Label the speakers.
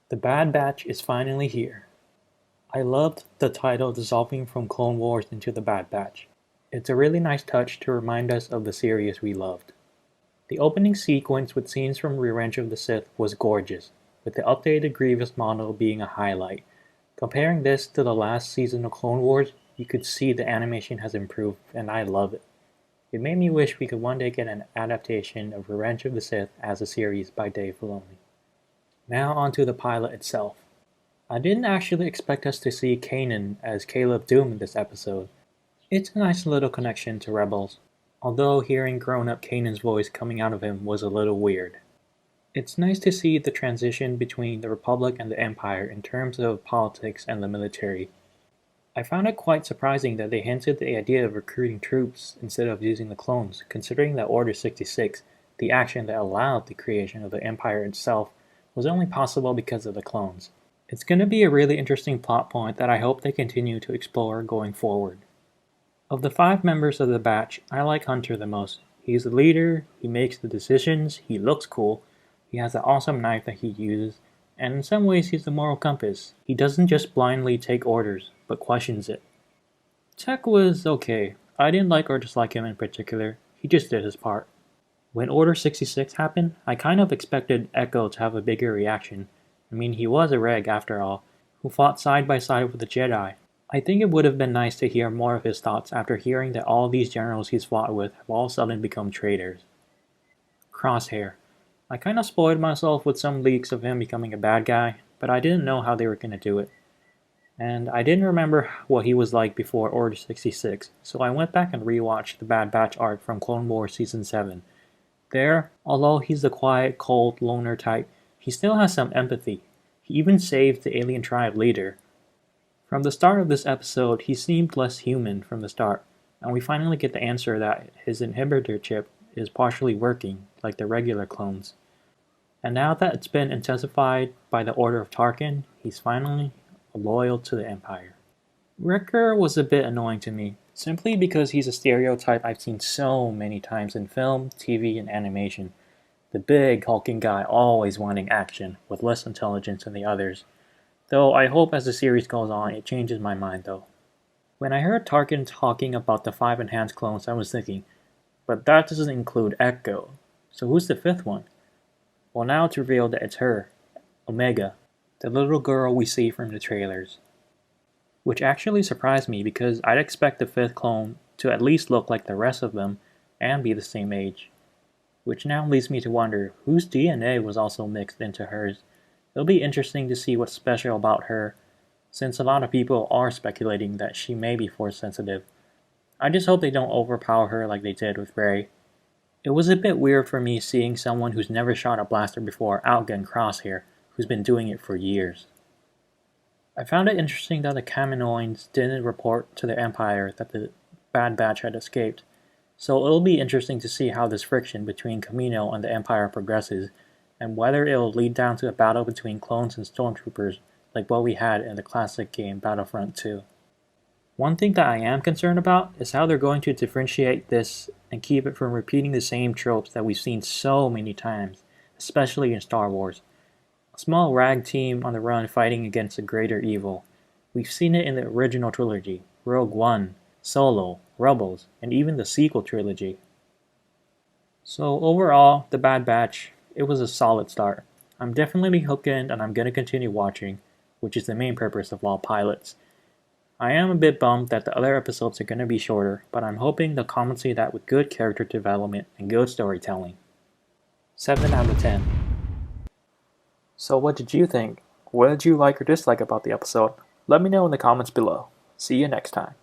Speaker 1: The Bad Batch is finally here. I loved the title dissolving from Clone Wars into The Bad Batch. It's a really nice touch to remind us of the series we loved. The opening sequence with scenes from Revenge of the Sith was gorgeous, with the updated Grievous model being a highlight. Comparing this to the last season of Clone Wars, you could see the animation has improved, and I love it. It made me wish we could one day get an adaptation of Revenge of the Sith as a series by Dave Filoni. Now onto the pilot itself. I didn't actually expect us to see Kanan as Caleb Doom in this episode. It's a nice little connection to Rebels, although hearing grown-up Kanan's voice coming out of him was a little weird. It's nice to see the transition between the Republic and the Empire in terms of politics and the military. I found it quite surprising that they hinted the idea of recruiting troops instead of using the clones, considering that Order 66, the action that allowed the creation of the Empire itself, was only possible because of the clones. It's going to be a really interesting plot point that I hope they continue to explore going forward. Of the 5 members of the batch, I like Hunter the most. He's the leader, he makes the decisions, he looks cool, he has an awesome knife that he uses, and in some ways he's the moral compass. He doesn't just blindly take orders, but questions it. Tech was okay. I didn't like or dislike him in particular, he just did his part. When Order 66 happened, I kind of expected Echo to have a bigger reaction. I mean, he was a Reg after all, who fought side by side with the Jedi. I think it would have been nice to hear more of his thoughts after hearing that all these generals he's fought with have all suddenly become traitors. Crosshair. I kind of spoiled myself with some leaks of him becoming a bad guy, but I didn't know how they were going to do it. And I didn't remember what he was like before Order 66, so I went back and rewatched the Bad Batch arc from Clone Wars Season 7. There, although he's the quiet, cold, loner type, he still has some empathy. He even saved the alien tribe leader. From the start of this episode, he seemed less human from the start, and we finally get the answer that his inhibitor chip is partially working, like the regular clones. And now that it's been intensified by the Order of Tarkin, he's finally loyal to the Empire. Wrecker was a bit annoying to me, simply because he's a stereotype I've seen so many times in film, TV, and animation. The big, hulking guy always wanting action, with less intelligence than the others. Though I hope as the series goes on it changes my mind though. When I heard Tarkin talking about the 5 enhanced clones, I was thinking, but that doesn't include Echo, so who's the 5th one? Well, now it's revealed that it's her, Omega, the little girl we see from the trailers. Which actually surprised me because I'd expect the 5th clone to at least look like the rest of them and be the same age. Which now leads me to wonder whose DNA was also mixed into hers. It'll be interesting to see what's special about her, since a lot of people are speculating that she may be force sensitive. I just hope they don't overpower her like they did with Rey. It was a bit weird for me seeing someone who's never shot a blaster before outgun Crosshair, who's been doing it for years. I found it interesting that the Kaminoans didn't report to the Empire that the Bad Batch had escaped, so it'll be interesting to see how this friction between Kamino and the Empire progresses, and whether it'll lead down to a battle between clones and stormtroopers like what we had in the classic game Battlefront 2. One thing that I am concerned about is how they're going to differentiate this and keep it from repeating the same tropes that we've seen so many times, especially in Star Wars. A small rag team on the run fighting against a greater evil. We've seen it in the original trilogy, Rogue One, Solo, Rebels, and even the sequel trilogy. So overall, The Bad Batch, it was a solid start. I'm definitely hooked in and I'm going to continue watching, which is the main purpose of all pilots. I am a bit bummed that the other episodes are going to be shorter, but I'm hoping they'll compensate that with good character development and good storytelling. 7 out of 10. So what did you think? What did you like or dislike about the episode? Let me know in the comments below. See you next time.